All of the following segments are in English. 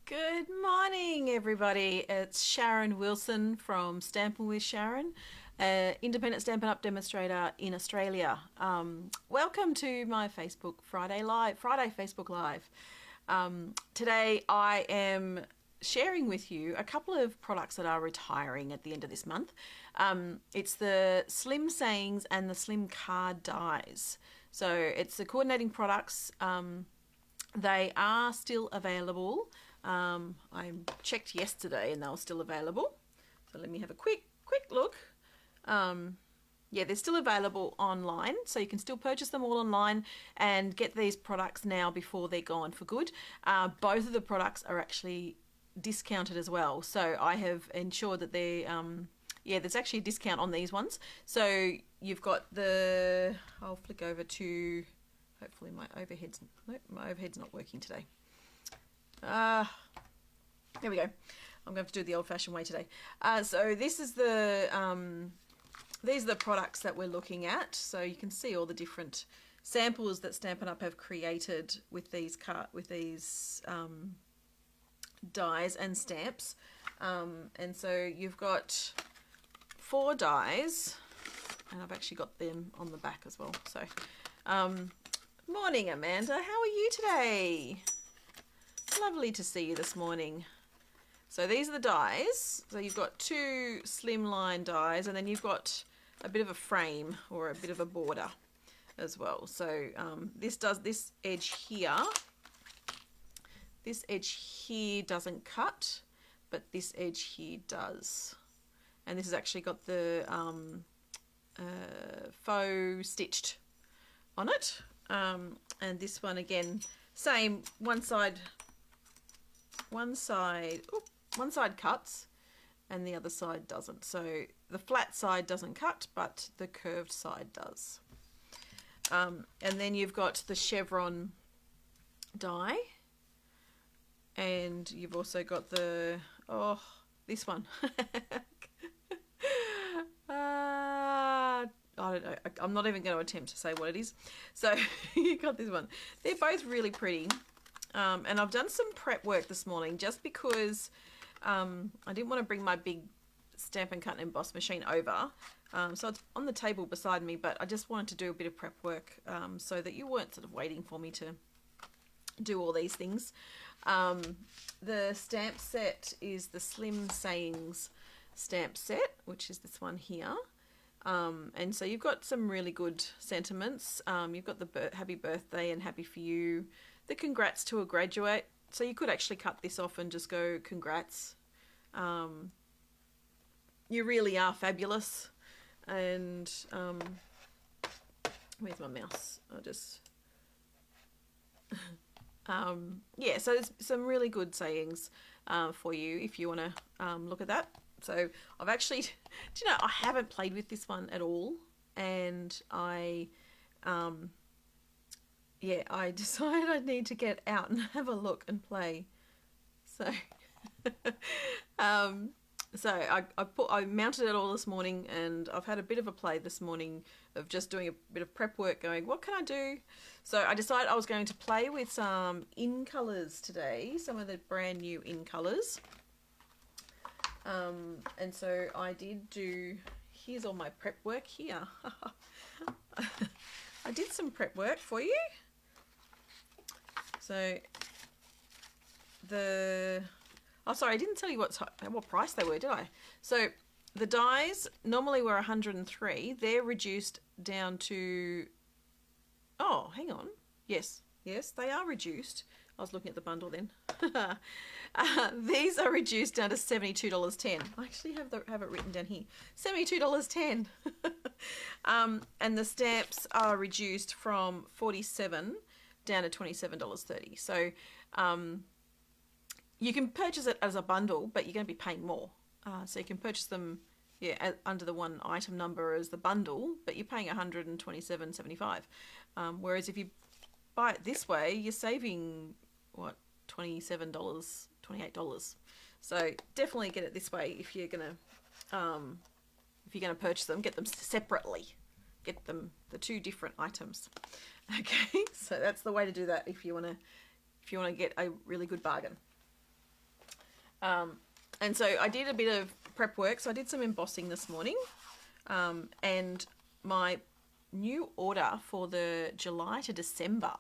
Good morning, everybody. It's Sharon Wilson from Stampin with Sharon, independent Stampin' Up! Demonstrator in Australia. Welcome to my Friday Facebook Live. Today I am sharing with you a couple of products that are retiring at the end of this month. It's the Slim Sayings and the Slim Card Dies. So it's the coordinating products. They are still available. I checked yesterday and they were still available. So let me have a quick look. Yeah, they're still available online, so you can still purchase them all online and get these products now before they're gone for good. Both of the products are actually discounted as well, so I have ensured that they're yeah, there's actually a discount on these ones. So you've got the, I'll flick over to, hopefully my overhead's not working today. There we go. I'm going to have to do it the old-fashioned way today. So this is the these are the products that we're looking at. So you can see all the different samples that Stampin' Up! Have created with these dies and stamps. And so you've got 4 dies, and I've actually got them on the back as well. So, morning, Amanda. How are you today? Lovely to see you this morning. So these are the dies. So you've got 2 slimline dies, and then you've got a bit of a frame or a bit of a border as well. So this edge here doesn't cut, but this edge here does. And this has actually got the faux stitched on it. And this one again, same, one side cuts and the other side doesn't. So the flat side doesn't cut, but the curved side does. And then you've got the chevron die, and you've also got the, this one. I don't know. I'm not even going to attempt to say what it is. So you got this one. They're both really pretty. And I've done some prep work this morning just because I didn't want to bring my big Stampin' Cut and Emboss machine over. So it's on the table beside me, but I just wanted to do a bit of prep work so that you weren't sort of waiting for me to do all these things. The stamp set is the Slim Sayings stamp set, which is this one here. And so you've got some really good sentiments. You've got the happy birthday and happy for you, the congrats to a graduate. So you could actually cut this off and just go congrats. You really are fabulous. And where's my mouse? I'll just yeah, so there's some really good sayings for you if you want to look at that. So I've actually, do you know, I haven't played with this one at all, and I decided I need to get out and have a look and play. So I mounted it all this morning, and I've had a bit of a play this morning of just doing a bit of prep work, going, what can I do? So I decided I was going to play with some in colours today, some of the brand new in colours. And so I did do, here's all my prep work here. I did some prep work for you. So sorry, I didn't tell you what price they were, did I? So the dies normally were 103. They're reduced down to, oh, hang on. Yes, they are reduced. I was looking at the bundle then. These are reduced down to $72.10. I actually have it written down here. $72.10. And the stamps are reduced from $47 down to $27.30. So you can purchase it as a bundle, but you're going to be paying more. So you can purchase them under the one item number as the bundle, but you're paying $127.75. Whereas if you buy it this way, you're saving, what, $27, $28. So definitely get it this way if you're gonna purchase them. Get them separately. Get them the 2 different items. Okay, so that's the way to do that if you wanna get a really good bargain. And so I did a bit of prep work. So I did some embossing this morning, and my new order for the July to December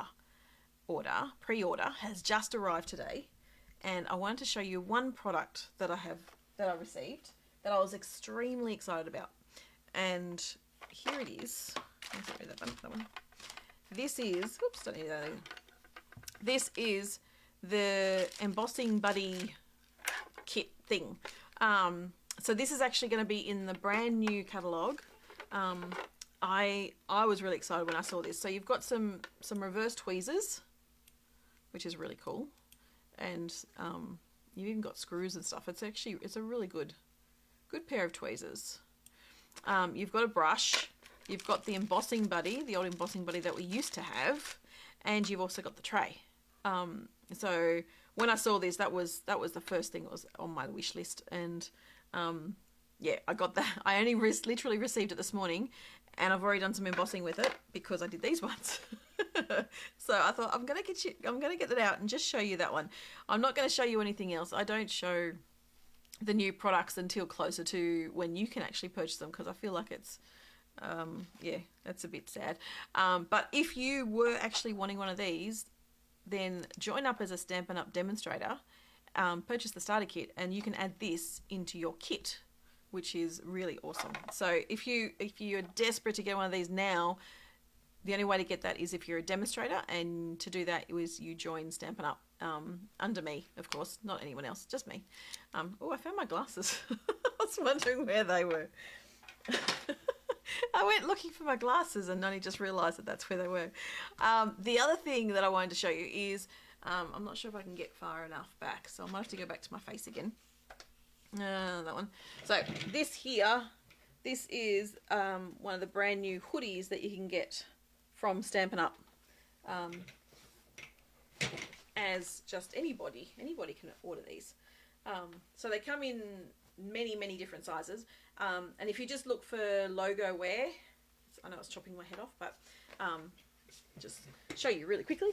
pre-order has just arrived today, and I wanted to show you one product that I received that I was extremely excited about. And here it is. That one. This is, oops, don't need that. This is the Embossing Buddy Kit thing. So this is actually going to be in the brand new catalogue. I was really excited when I saw this. So you've got some reverse tweezers, which is really cool, and you've even got screws and stuff. It's a really good pair of tweezers. You've got a brush. You've got the Embossing Buddy, the old Embossing Buddy that we used to have, and you've also got the tray. So when I saw this, that was the first thing that was on my wish list, and yeah, I got that. I only literally received it this morning, and I've already done some embossing with it because I did these ones. So I thought I'm gonna get that out and just show you that one. I'm not going to show you anything else. I don't show the new products until closer to when you can actually purchase them, because I feel like it's yeah, that's a bit sad. But if you were actually wanting one of these, then join up as a Stampin' Up demonstrator, purchase the starter kit, and you can add this into your kit, which is really awesome. So if you're desperate to get one of these now, the only way to get that is if you're a demonstrator, and to do that is you join Stampin' Up under me, of course, not anyone else, just me. Oh, I found my glasses. I was wondering where they were. I went looking for my glasses and only just realised that that's where they were. The other thing that I wanted to show you is, I'm not sure if I can get far enough back, so I might have to go back to my face again. That one. So this here, this is one of the brand new hoodies that you can get from Stampin' Up. As just anybody can order these. So they come in many different sizes, and if you just look for logo wear, I know it's chopping my head off, but just show you really quickly,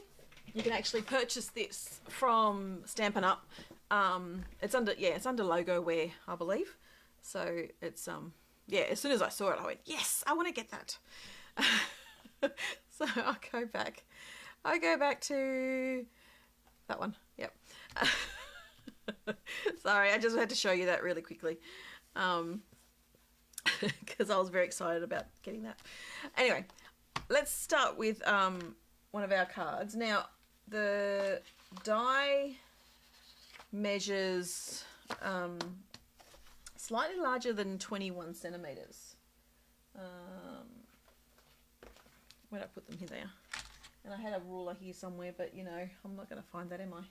you can actually purchase this from Stampin' Up. It's under logo wear, I believe. So it's yeah, as soon as I saw it, I went, yes, I want to get that. So I go back to that one. Yep. Sorry, I just had to show you that really quickly, because I was very excited about getting that. Anyway, let's start with one of our cards. Now, the die measures slightly larger than 21 centimeters. Where did I put them? Here they are. And I had a ruler here somewhere, but you know, I'm not going to find that, am I?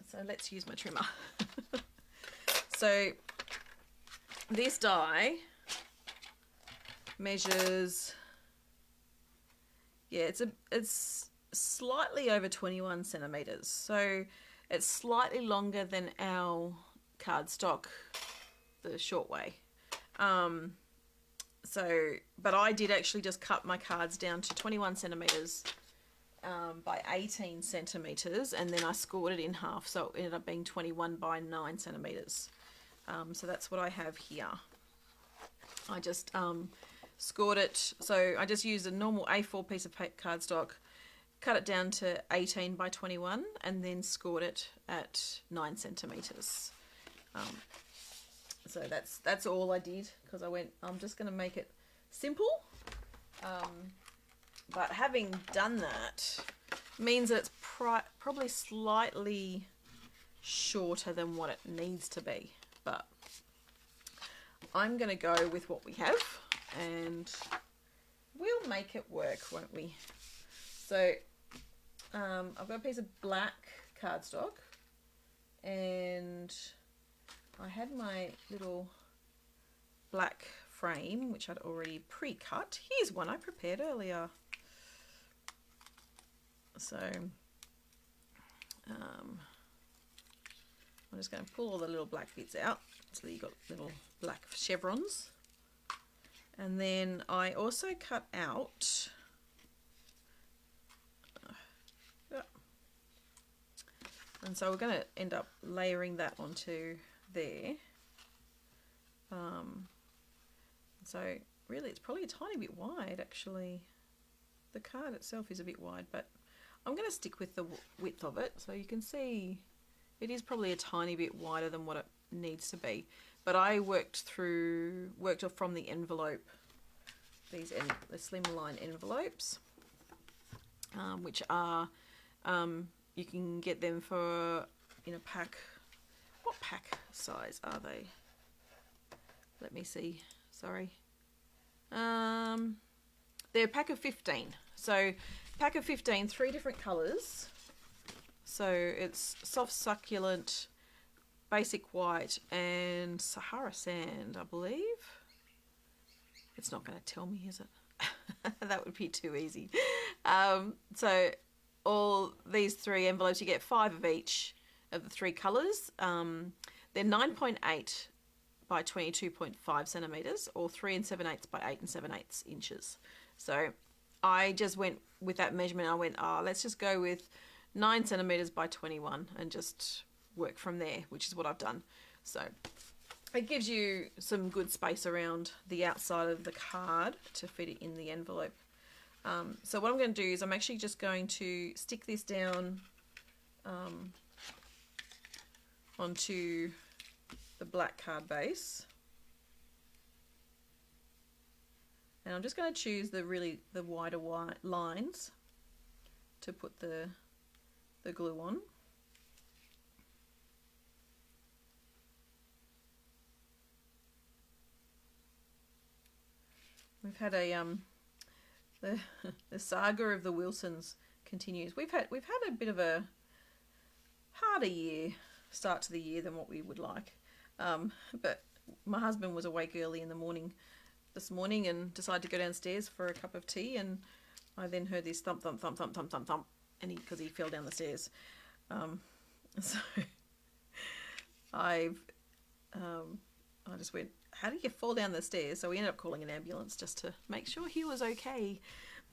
So let's use my trimmer. So this die measures, yeah, it's slightly over 21 centimeters. So it's slightly longer than our cardstock, the short way. So, but I did actually just cut my cards down to 21 centimeters by 18 centimeters, and then I scored it in half, so it ended up being 21 by 9 centimeters. So that's what I have here. I just scored it, so I just used a normal A4 piece of cardstock, cut it down to 18 by 21, and then scored it at 9 centimeters. So that's all I did, because I went, I'm just going to make it simple. But having done that means that it's probably slightly shorter than what it needs to be. But I'm going to go with what we have, and we'll make it work, won't we? So I've got a piece of black cardstock, and I had my little black frame, which I'd already pre-cut. Here's one I prepared earlier. So I'm just going to pull all the little black bits out, so you've got little black chevrons. And then I also cut out And so we're going to end up layering that onto there. So really it's probably a tiny bit wide actually. The card itself is a bit wide, but I'm going to stick with the width of it. So you can see it is probably a tiny bit wider than what it needs to be. But I worked off from the envelope, the slimline envelopes, which are, you can get them for in a pack. What pack size are they? Let me see. Sorry. They're a pack of 15. So pack of 15, 3 different colours. So it's soft succulent, basic white, and Sahara sand, I believe. It's not going to tell me, is it? That would be too easy. So all these 3 envelopes, you get 5 of each of the 3 colours. They're 9.8 by 22.5 centimetres, or 3 7/8 by 8 7/8 inches. So I just went with that measurement. I went, let's just go with 9 centimetres by 21 and just work from there, which is what I've done. So it gives you some good space around the outside of the card to fit it in the envelope. So what I'm going to do is I'm actually just going to stick this down onto the black card base. And I'm just going to choose the wider lines to put the glue on. We've had the saga of the Wilsons continues. We've had a bit of a harder start to the year than what we would like. But my husband was awake early in the morning this morning and decided to go downstairs for a cup of tea, and I then heard this thump thump thump thump thump thump thump, and because he fell down the stairs. So I just went, how did you fall down the stairs? So we ended up calling an ambulance just to make sure he was okay.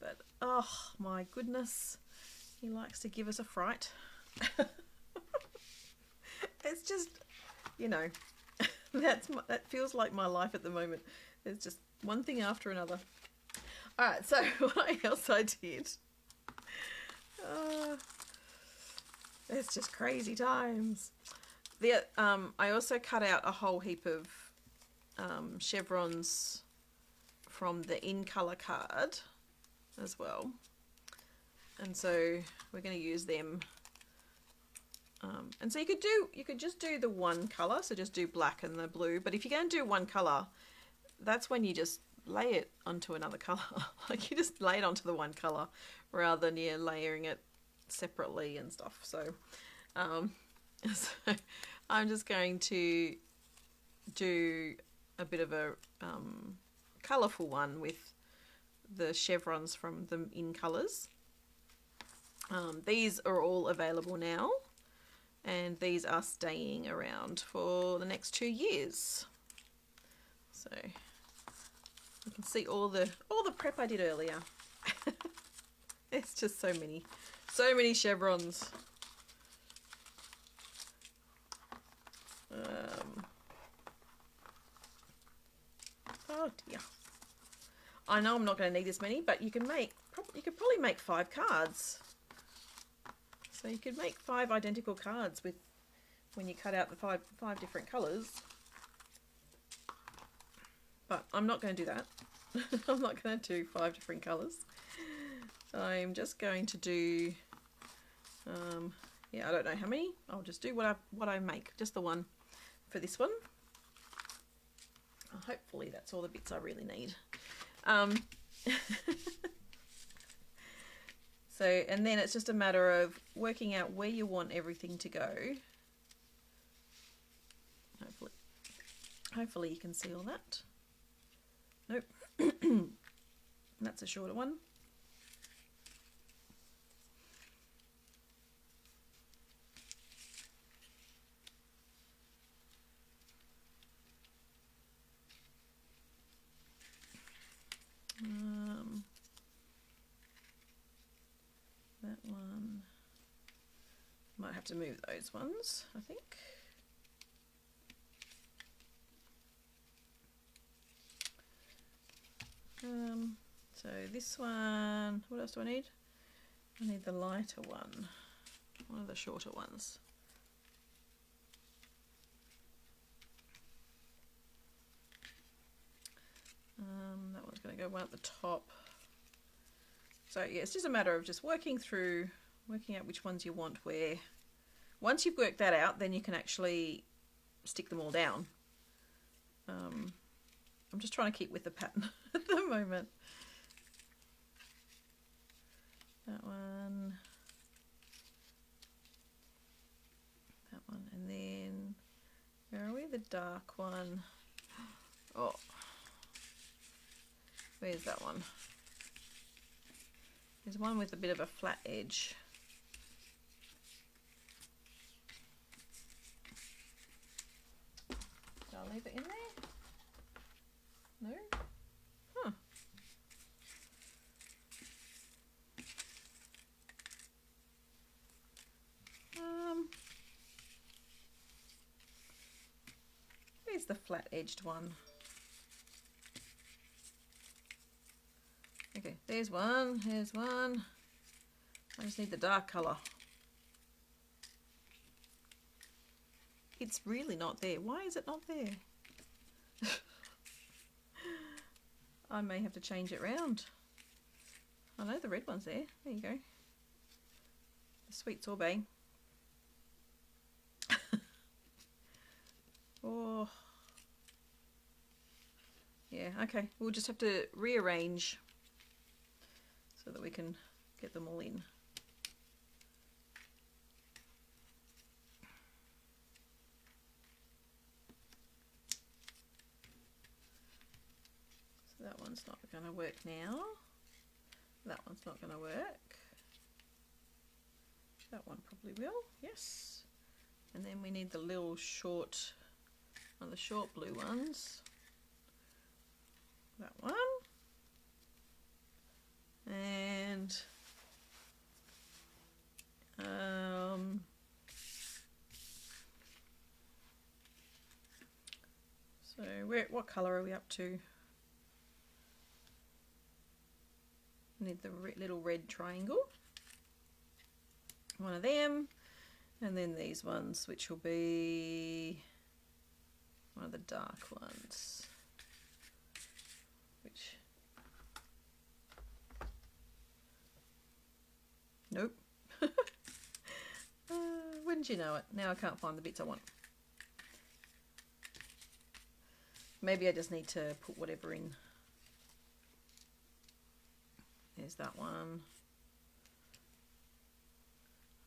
But oh my goodness, he likes to give us a fright. It's just, you know, that feels like my life at the moment. There's just one thing after another. All right, so what else I did? It's just crazy times. I also cut out a whole heap of chevrons from the in colour card as well, and so we're going to use them. And so you could just do the one colour, so just do black and the blue. But if you're going to do one colour, that's when you just lay it onto another colour. Like you just lay it onto the one colour rather than you're layering it separately and stuff. So, so I'm just going to do a bit of a colourful one with the chevrons from the in colours. These are all available now, and these are staying around for the next 2 years. So you can see all the prep I did earlier. It's just so many chevrons. Oh dear. I know I'm not going to need this many, but you could probably make 5 cards. So you could make 5 identical cards when you cut out the five different colours. But I'm not going to do that. I'm not going to do 5 different colours. I'm just going to do, yeah, I don't know how many. I'll just do what I make, just the one for this one. Hopefully that's all the bits I really need. So, and then it's just a matter of working out where you want everything to go. Hopefully you can see all that. Nope. That's a shorter one. have to move those ones, I think. So this one, what else do I need? I need the lighter one of the shorter ones. That one's going to go one at the top. So yeah, it's just a matter of just working out which ones you want where. Once you've worked that out, then you can actually stick them all down. I'm just trying to keep with the pattern at the moment. That one, and then where are we? The dark one. Oh, where's that one? There's one with a bit of a flat edge. Did I leave it in there? No? Huh. Where's the flat edged one? Okay, there's one, here's one. I just need the dark colour. It's really not there. Why is it not there? I may have to change it round. I know the red one's there. There you go. The sweet sorbet. Oh. Yeah, okay. We'll just have to rearrange so that we can get them all in. So that one's not going to work now. That one's not going to work. That one probably will, yes. And then we need the little short, one of the short blue ones. That one. And so what colour are we up to? Need the little red triangle, one of them, and then these ones, which will be one of the dark ones, which, nope. Wouldn't you know it? Now I can't find the bits I want. Maybe I just need to put whatever in. There's that one.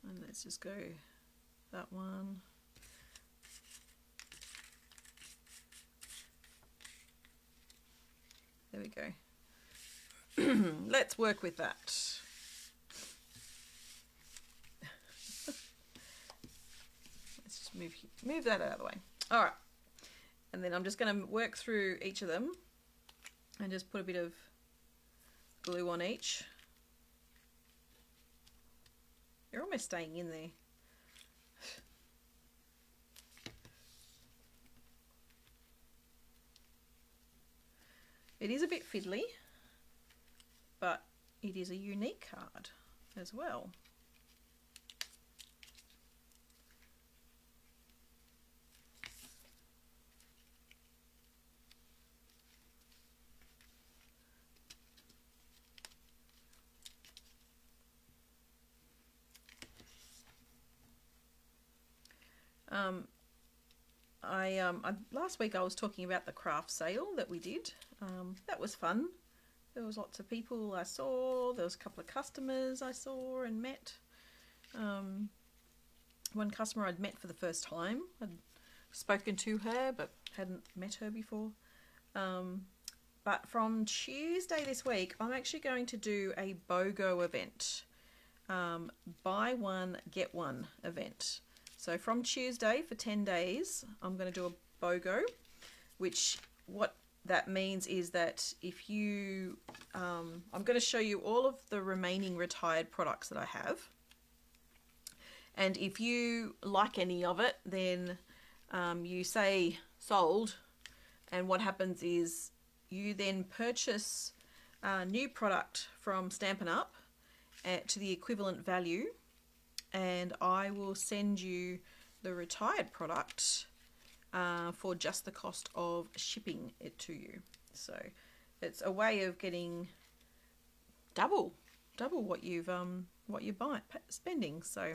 And let's just go that one. There we go. Let's work with that. Let's just move that out of the way. All right. And then I'm just going to work through each of them and just put a bit of glue on each. You're almost staying in there. It is a bit fiddly, but it is a unique card as well. Last week I was talking about the craft sale that we did. That was fun. There was lots of people I saw. There was a couple of customers I saw and met. One customer I'd met for the first time. I'd spoken to her but hadn't met her before. But from Tuesday this week, I'm actually going to do a Bogo event. Buy one, get one event. So from Tuesday for 10 days, I'm going to do a Bogo, which what that means is that if you, I'm going to show you all of the remaining retired products that I have. And if you like any of it, then you say sold, and what happens is you then purchase a new product from Stampin' Up to the equivalent value, and I will send you the retired product for just the cost of shipping it to you. So it's a way of getting double what you've spending. So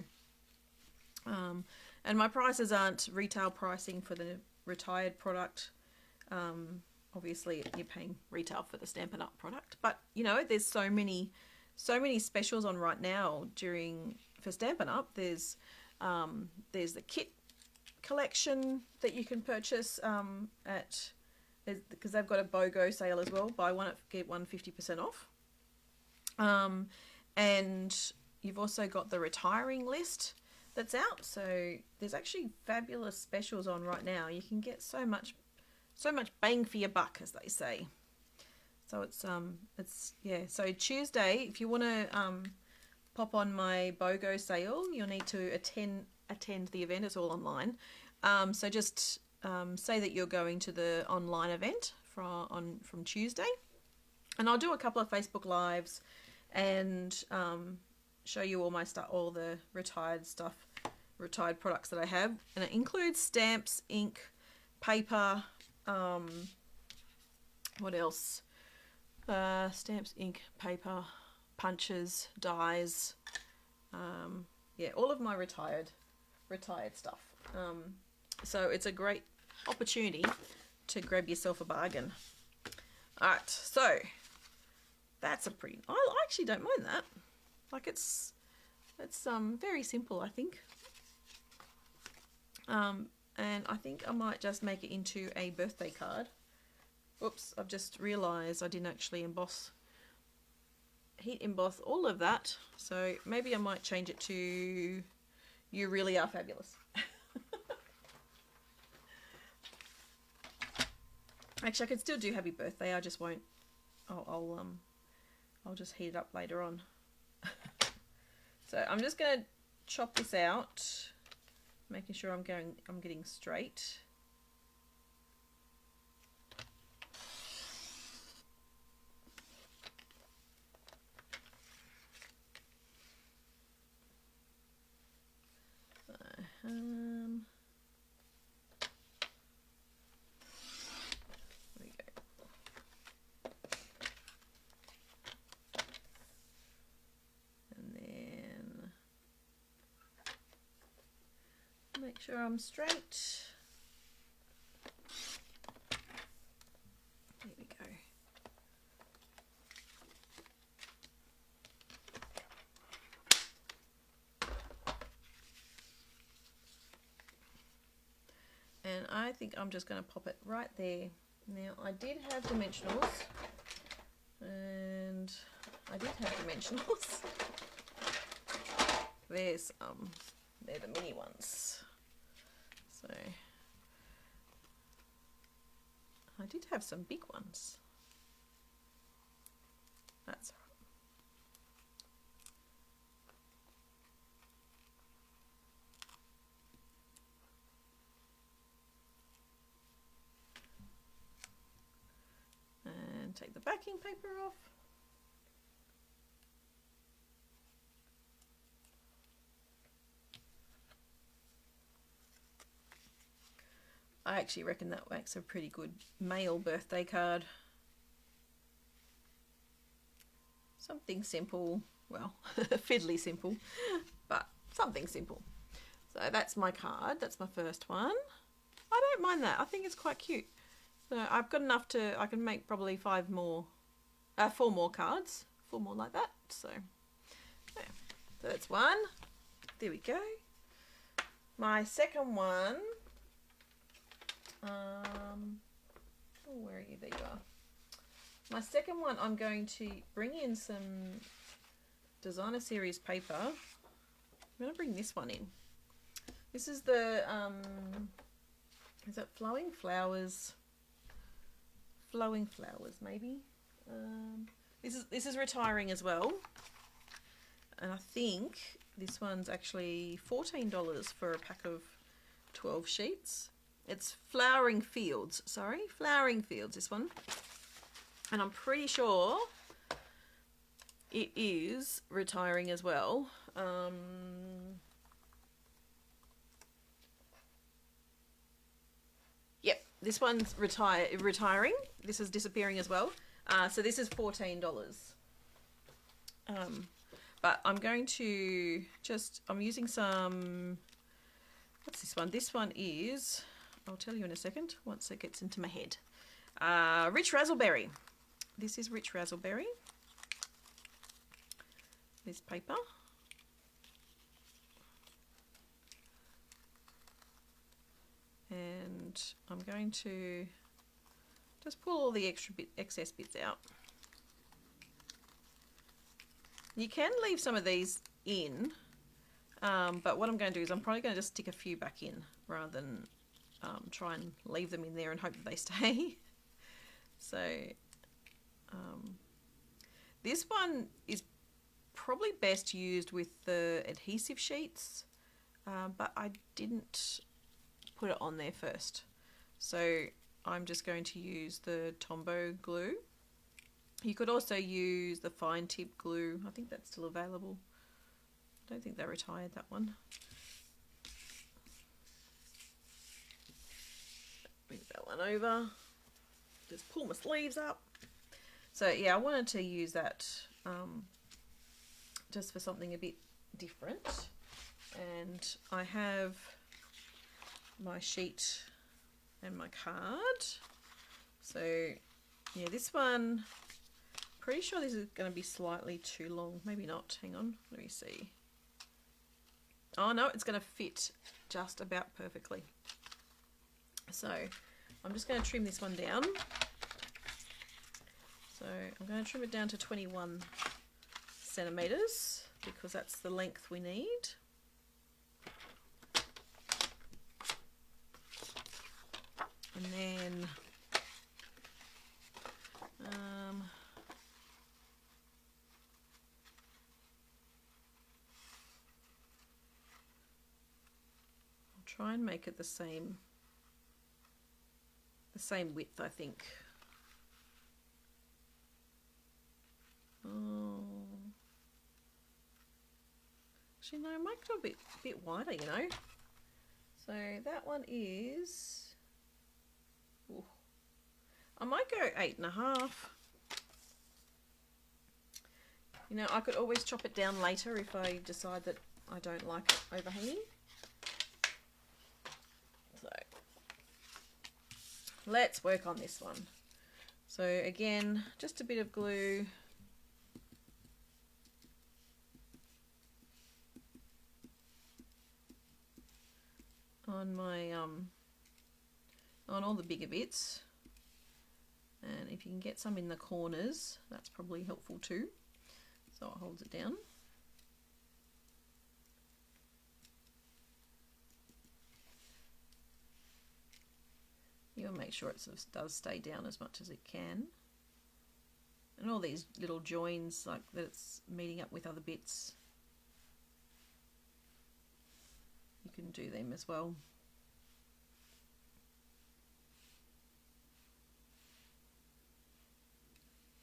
and my prices aren't retail pricing for the retired product. Obviously you're paying retail for the Stampin' Up product, but you know, there's so many specials on right now for Stampin' Up. There's the kit collection that you can purchase because they've got a BOGO sale as well. Buy one get one 50% off. And you've also got the retiring list that's out. So there's actually fabulous specials on right now. You can get so much bang for your buck, as they say. So it's yeah. So Tuesday, if you want to pop on my BOGO sale, you'll need to attend the event. It's all online. So just say that you're going to the online event from Tuesday, and I'll do a couple of Facebook Lives and show you all my stuff, all the retired products that I have, and it includes stamps, ink, paper. What else? Stamps, ink, paper, punches, dies. Yeah, all of my retired stuff. So it's a great opportunity to grab yourself a bargain. Alright, so that's a pretty... I actually don't mind that. Like it's very simple, I think. And I think I might just make it into a birthday card. Oops, I've just realised I didn't actually heat emboss all of that. So maybe I might change it to "You Really Are Fabulous." Actually, I could still do "Happy Birthday." I just won't. I'll just heat it up later on. So I'm just gonna chop this out, making sure I'm getting straight. There we go. And then make sure I'm straight. There we go. And I think I'm just going to pop it right there. Now I did have dimensionals, and I did have dimensionals. They're the mini ones. So I did have some big ones. That's all right. And take the backing paper off. I actually reckon that makes a pretty good male birthday card. Something simple, well, fiddly simple, but something simple. So that's my card, that's my first one. I don't mind that, I think it's quite cute. So I've got enough I can make probably 4 more cards, 4 more like that. So, yeah. So that's one, there we go. My second one, where are you? There you are. My second one, I'm going to bring in some designer series paper. I'm going to bring this one in. This is the is it Flowing Flowers? Flowing Flowers, maybe. This is retiring as well. and I think this one's actually $14 for a pack of 12 sheets. It's Flowering Fields, sorry, Flowering Fields, this one. And I'm pretty sure it is retiring as well. Yep, this one's retiring. This is disappearing as well. So this is $14. But I'm going to I'm using some, what's this one? This one is, I'll tell you in a second once it gets into my head. Rich Razzleberry. This is Rich Razzleberry. This paper. And I'm going to just pull all the excess bits out. You can leave some of these in, but what I'm going to do is I'm probably going to just stick a few back in rather than try and leave them in there and hope that they stay. So this one is probably best used with the adhesive sheets, but I didn't put it on there first. So I'm just going to use the Tombow glue. You could also use the fine tip glue. I think that's still available. I don't think they retired that one. Bring that one over. Just pull my sleeves up. So yeah, I wanted to use that just for something a bit different. And I have my sheet and my card. So yeah, this one, pretty sure this is going to be slightly too long. Maybe not. Hang on. Let me see. Oh no, it's going to fit just about perfectly. So I'm just going to trim this one down. So I'm going to trim it down to 21 centimeters because that's the length we need. And then I'll try and make it the same width, I think. Oh, actually no, make it a bit wider, you know. So that one is, ooh, I might go 8.5. You know, I could always chop it down later if I decide that I don't like it overhanging. So let's work on this one. So again, just a bit of glue. On my on all the bigger bits, and if you can get some in the corners, that's probably helpful too, so it holds it down. You want to make sure it sort of does stay down as much as it can, and all these little joins like that it's meeting up with other bits, you can do them as well.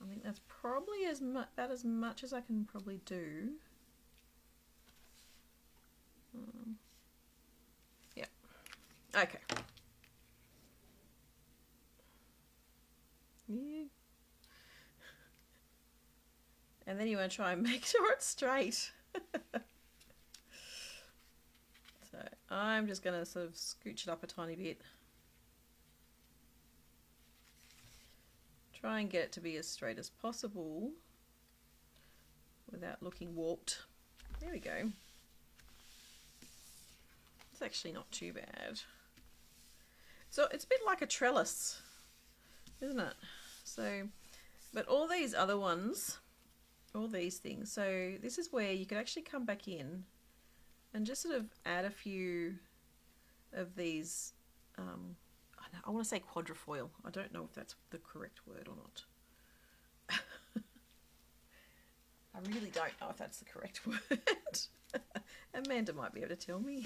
I think that's probably about as much as I can probably do. Yeah. Okay. Yeah. And then you want to try and make sure it's straight. So I'm just going to sort of scooch it up a tiny bit. Try and get it to be as straight as possible without looking warped. There we go. It's actually not too bad. So it's a bit like a trellis, isn't it? So, but all these other ones, all these things, so this is where you could actually come back in and just sort of add a few of these, I want to say quadrifoil. I don't know if that's the correct word or not. I really don't know if that's the correct word. Amanda might be able to tell me.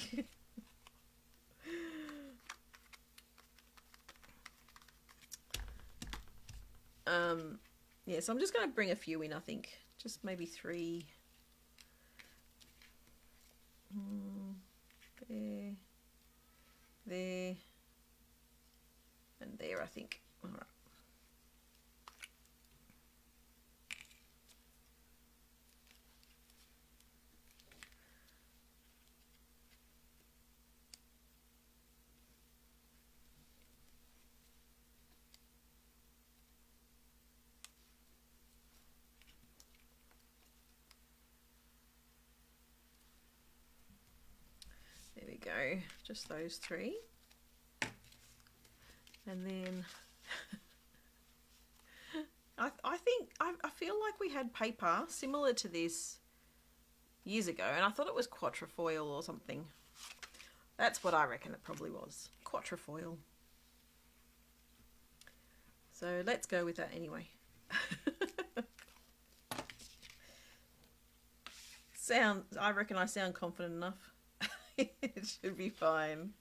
Yeah, so I'm just going to bring a few in, I think. Just maybe 3. There. There. And there, I think. All right. There we go, just those 3. And then I feel like we had paper similar to this years ago, and I thought it was quatrefoil or something. That's what I reckon it probably was, quatrefoil. So let's go with that anyway. I reckon I sound confident enough. It should be fine.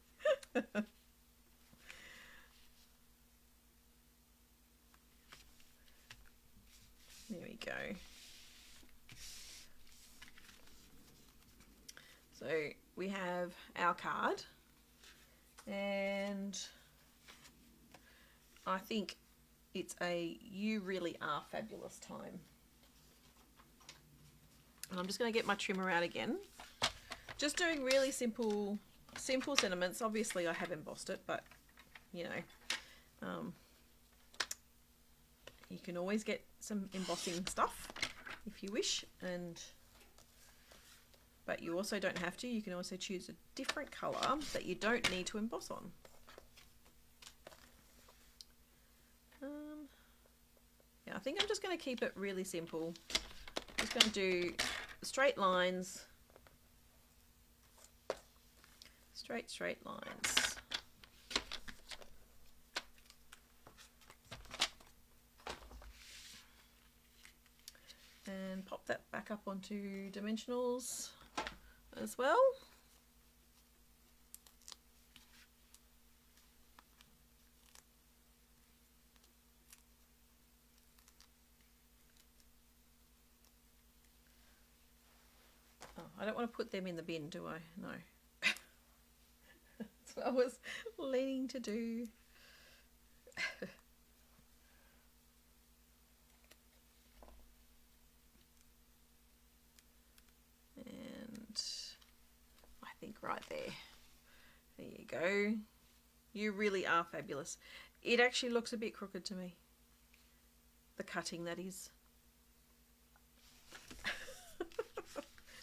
There we go. So we have our card, and I think it's a "You Really Are Fabulous" time. And I'm just going to get my trimmer out again. Just doing really simple sentiments. Obviously I have embossed it, but you know, you can always get some embossing stuff if you wish, but you also don't have to. You can also choose a different colour that you don't need to emboss on. Yeah, I think I'm just going to keep it really simple. Just going to do straight lines. Straight lines. And pop that back up onto dimensionals as well. Oh, I don't want to put them in the bin, do I? No. That's what I was leaning to do. And I think right there. There you go. You really are fabulous. It actually looks a bit crooked to me. The cutting, that is.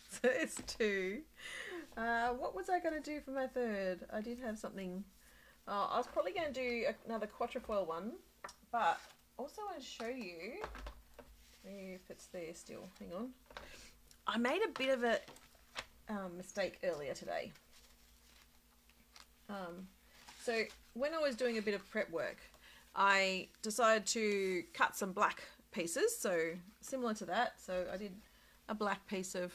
So there's 2. What was I going to do for my 3rd? I did have something. I was probably going to do another quatrefoil one, but also want to show you if it's there still. Hang on. I made a bit of a mistake earlier today. So when I was doing a bit of prep work, I decided to cut some black pieces, so similar to that. So I did a black piece of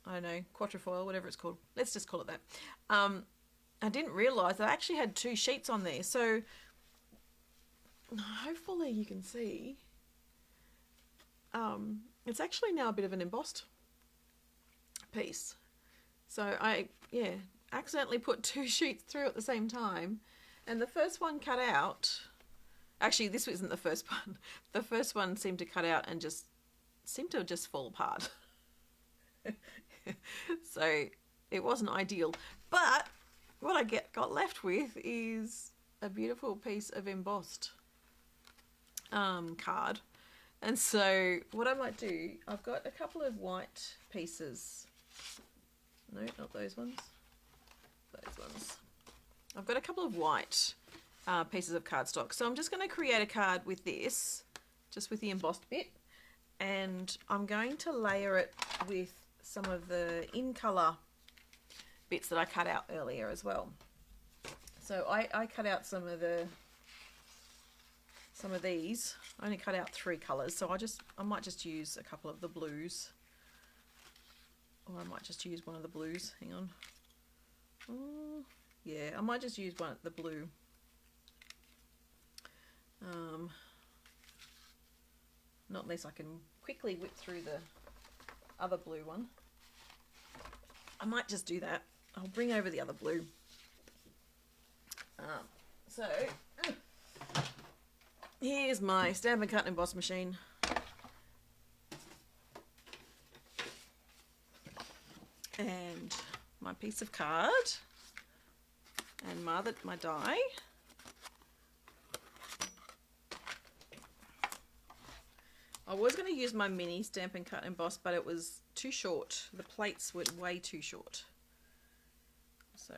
I don't know, quatrefoil, whatever it's called. Let's just call it that. I didn't realise that I actually had 2 sheets on there. So hopefully you can see. It's actually now a bit of an embossed piece. So I, accidentally put 2 sheets through at the same time. And the first one cut out. Actually, this isn't the first one. The first one seemed to cut out and just seemed to just fall apart. So it wasn't ideal, but what I got left with is a beautiful piece of embossed card. And so what I might do, I've got a couple of white pieces. No, not those ones. Those ones. I've got a couple of white pieces of cardstock. So I'm just going to create a card with this, just with the embossed bit. And I'm going to layer it with some of the in colour bits that I cut out earlier as well. So I cut out some of some of these. I only cut out 3 colours, so I might just use a couple of the blues. Or I might just use one of the blues. Hang on. Yeah, I might just use one of the blue. Not unless I can quickly whip through the other blue one. I might just do that. I'll bring over the other blue. So here's my Stampin' Cut and Emboss machine. And my piece of card and my die. I was going to use my mini Stampin' Cut and Emboss, but it was too short. The plates were way too short. So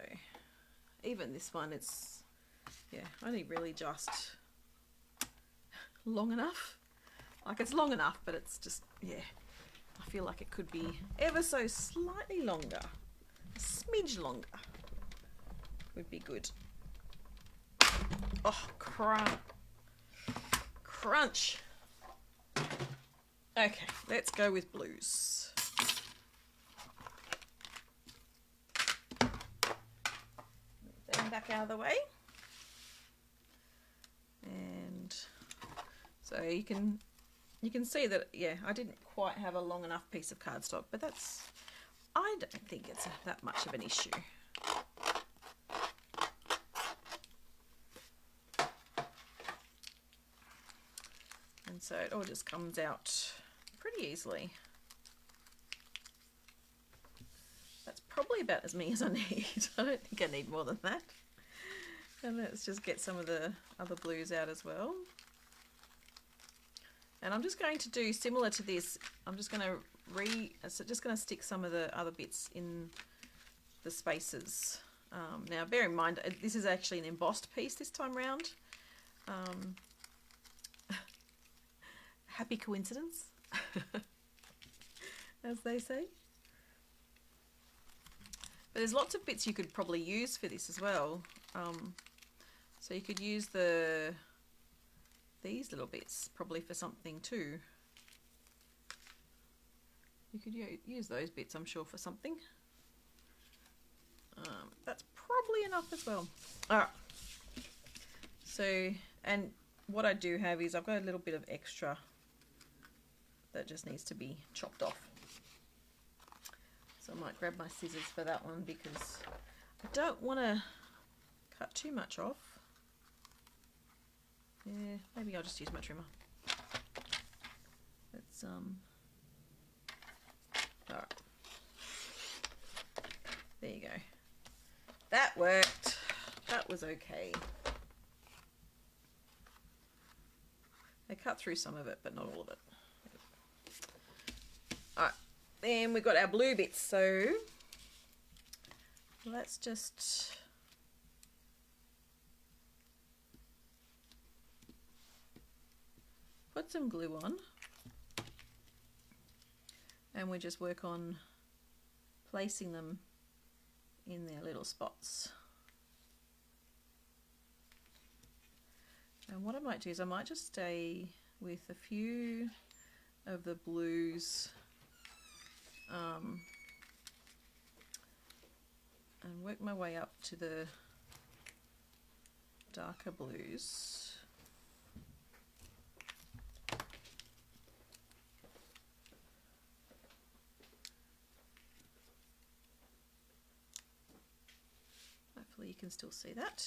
even this one, it's, yeah, only really just long enough. Like, it's long enough, but it's just, yeah, I feel like it could be ever so slightly longer. A smidge longer would be good. Oh, crunch. Okay, let's go with blues. Move them back out of the way. And so you can see that, yeah, I didn't quite have a long enough piece of cardstock, but I don't think it's that much of an issue. And so it all just comes out pretty easily. That's probably about as many as I need. I don't think I need more than that. And let's just get some of the other blues out as well. And I'm just going to do similar to this. I'm just going to stick some of the other bits in the spaces. Now bear in mind, this is actually an embossed piece this time round. Happy coincidence, as they say. But there's lots of bits you could probably use for this as well. So you could use these little bits probably for something too. You could use those bits, I'm sure, for something. That's probably enough as well. Alright. So, and what I do have is I've got a little bit of extra that just needs to be chopped off. So I might grab my scissors for that one because I don't want to cut too much off. Yeah, maybe I'll just use my trimmer. Let's alright. There you go. That worked. That was okay. I cut through some of it, but not all of it. Alright, then we've got our blue bits, so let's just put some glue on and we just work on placing them in their little spots. And what I might do is I might just stay with a few of the blues and work my way up to the darker blues. Hopefully you can still see that.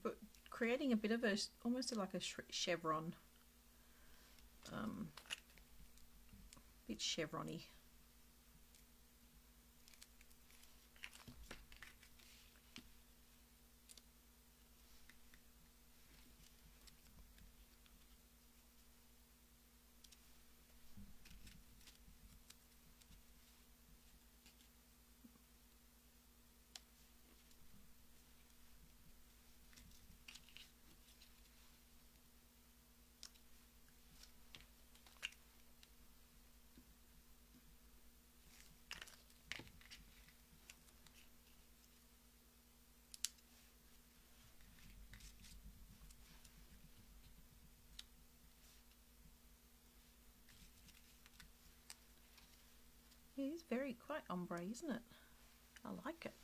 But creating a bit of a, almost like a chevron, bit chevron-y. it is very quite ombre, isn't it? I like it.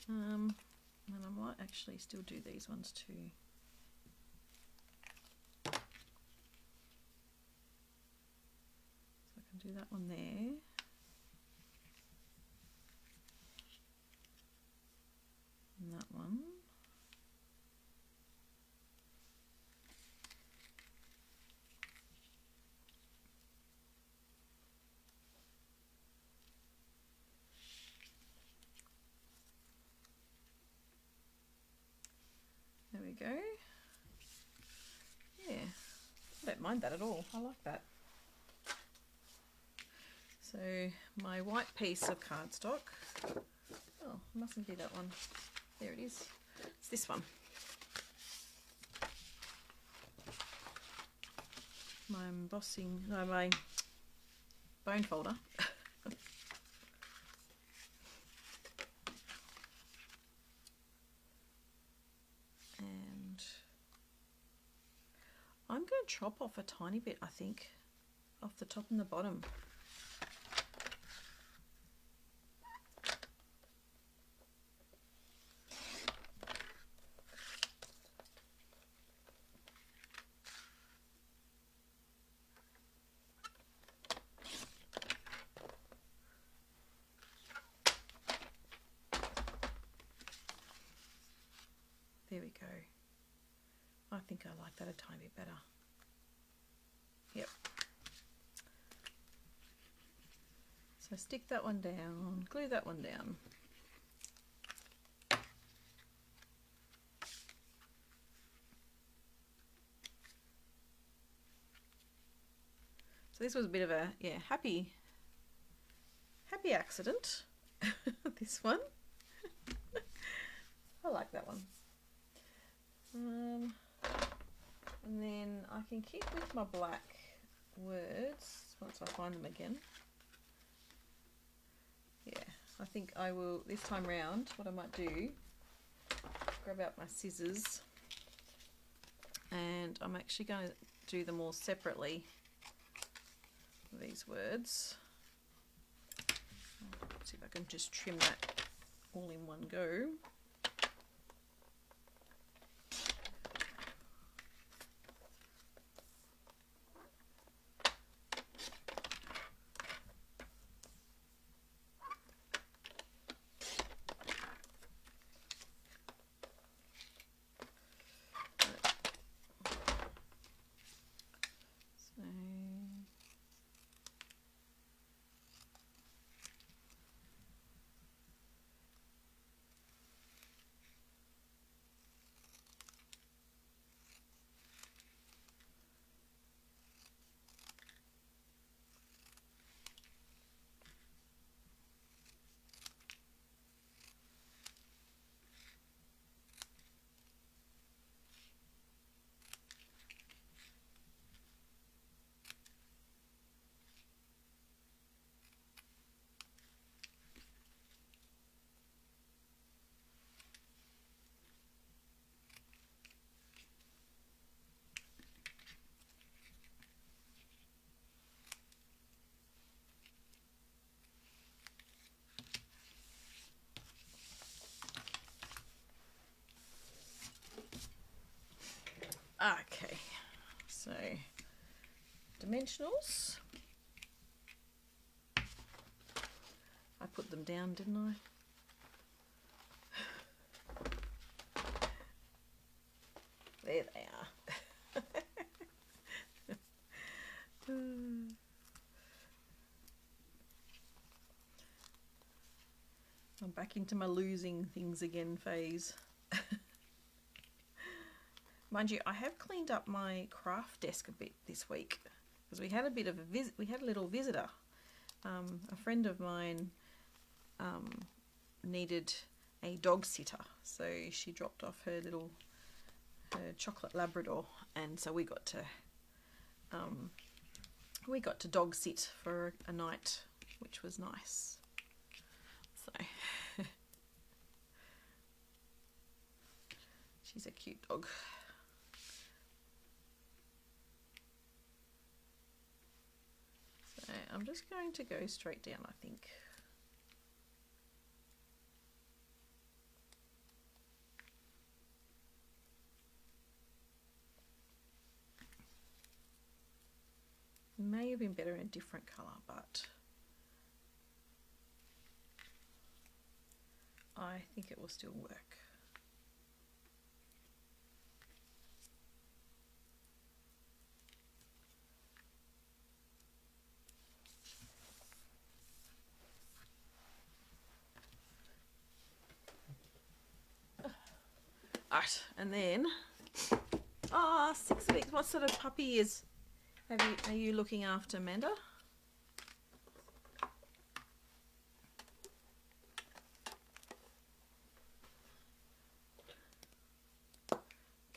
And I might actually still do these ones too. So I can do that one there. And that one. There we go. Yeah, I don't mind that at all. I like that. So my white piece of cardstock. Oh, it mustn't be that one. There it is. It's this one. My embossing, no, my bone folder. And I'm going to chop off a tiny bit, I think, off the top and the bottom. There we go. I think I like that a tiny bit better. Yep. So stick that one down, glue that one down. So this was a bit of a, yeah, happy accident. This one. I like that one. And then I can keep with my black words once I find them again. Yeah, I think I will, this time round, what I might do, grab out my scissors, and I'm actually going to do them all separately, these words. Let's see if I can just trim that all in one go. Okay, so dimensionals. I put them down, didn't I? There they are. I'm back into my losing things again phase. Mind you, I have cleaned up my craft desk a bit this week because we had a bit of a we had a little visitor. A friend of mine needed a dog sitter, so she dropped off her chocolate Labrador, and so we got to dog sit for a night which was nice. So she's a cute dog. So I'm just going to go straight down, I think. May have been better in a different colour, but I think it will still work. Alright, and then 6 weeks. What sort of puppy are you looking after, Amanda?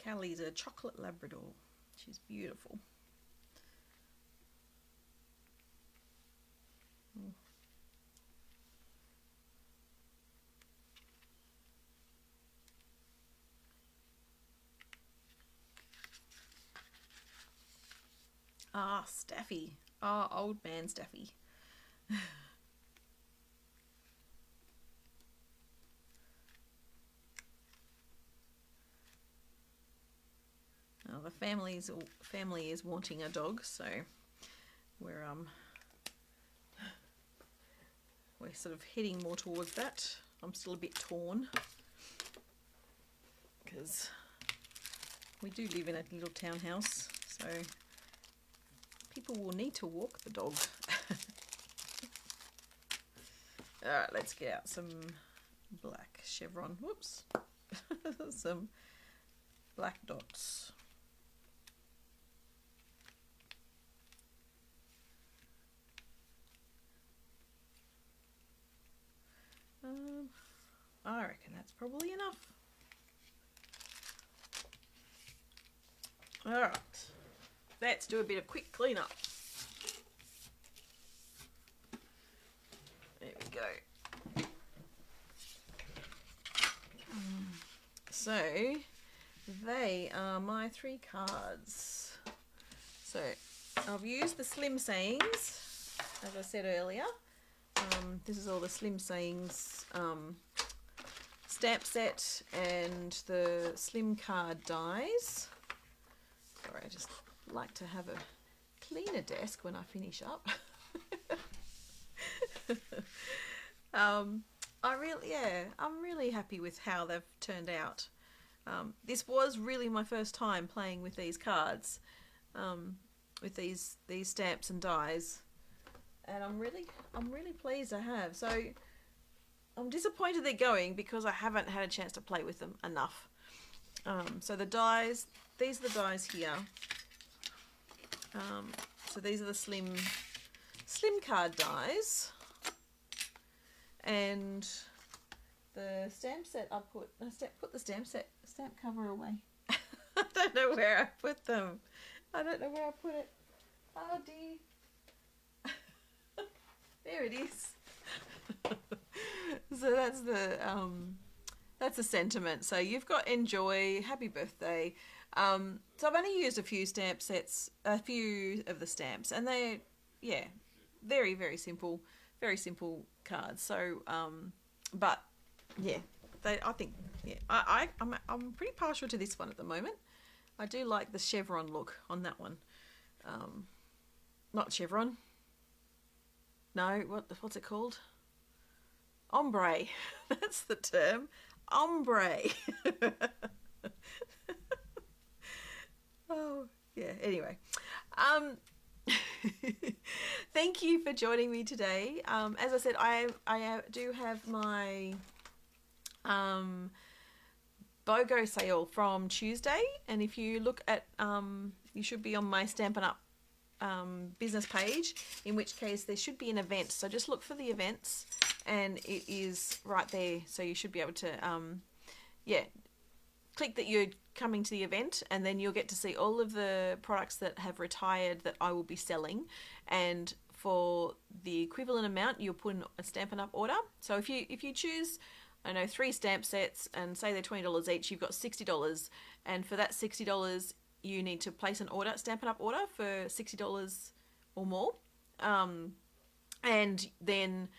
Callie's a chocolate Labrador. She's beautiful. Ah, Staffy. Ah, old man Staffy. Well, the family is wanting a dog, so we're sort of heading more towards that. I'm still a bit torn because we do live in a little townhouse, so people will need to walk the dog. Alright, let's get out some black chevron. Whoops. Some black dots. I reckon that's probably enough. Alright, let's do a bit of quick cleanup. There we go. So, they are my 3 cards. So, I've used the Slim Sayings, as I said earlier. This is all the Slim Sayings stamp set and the Slim card dies. Sorry, I just like to have a cleaner desk when I finish up. I'm really happy with how they've turned out. This was really my first time playing with these cards, with these stamps and dies, and I'm really pleased I have. So I'm disappointed they're going because I haven't had a chance to play with them enough. So the dies, these are the dies here. So these are the slim card dies, and the stamp set I put the stamp cover away. I don't know where I put them. I don't know where I put it. Oh dear. There it is. So that's the sentiment. So you've got enjoy, happy birthday. So I've only used a few stamp sets, a few of the stamps, and they're very, very simple cards. So but yeah, I'm pretty partial to this one at the moment. I do like the chevron look on that one. Not chevron. No, what's it called? Ombre. That's the term. Ombre. Oh, yeah. Anyway. Thank you for joining me today. As I said, I do have my BOGO sale from Tuesday, and if you look at you should be on my Stampin' Up business page, in which case there should be an event, so just look for the events and it is right there, so you should be able to click that you're coming to the event, and then you'll get to see all of the products that have retired that I will be selling. And for the equivalent amount, you'll put in a Stampin' Up order. So if you choose, I know, 3 stamp sets and say they're $20 each, you've got $60, and for that $60 you need to place an order, Stampin' Up order for $60 or more, and then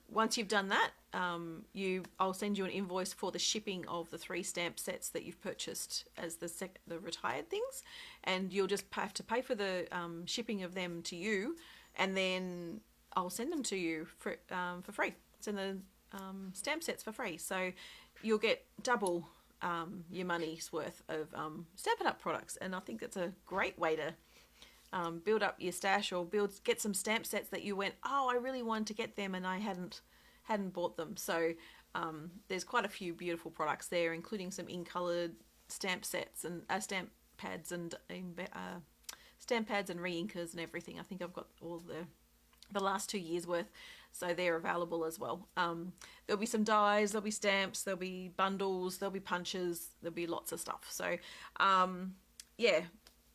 once you've done that, I'll send you an invoice for the shipping of the 3 stamp sets that you've purchased as the retired things, and you'll just have to pay for the shipping of them to you, and then I'll send them to you for free. Send the stamp sets for free, so you'll get double your money's worth of Stampin' Up products, and I think that's a great way to build up your stash, or get some stamp sets that you went, oh, I really wanted to get them and I hadn't bought them. So there's quite a few beautiful products there, including some in-coloured stamp sets and stamp pads and re-inkers and everything. I think I've got all the last 2 years worth, so they're available as well. There'll be some dies, there'll be stamps, there'll be bundles, there'll be punches, there'll be lots of stuff. So yeah,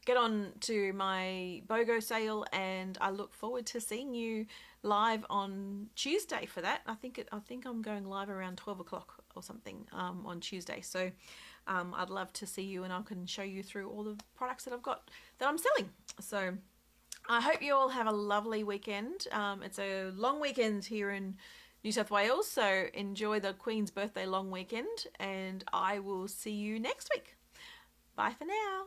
get on to my BOGO sale, and I look forward to seeing you live on Tuesday for that. I think I'm going live around 12 o'clock or something on Tuesday. So I'd love to see you, and I can show you through all the products that I've got that I'm selling. So I hope you all have a lovely weekend. It's a long weekend here in New South Wales, so enjoy the Queen's birthday long weekend, and I will see you next week. Bye for now.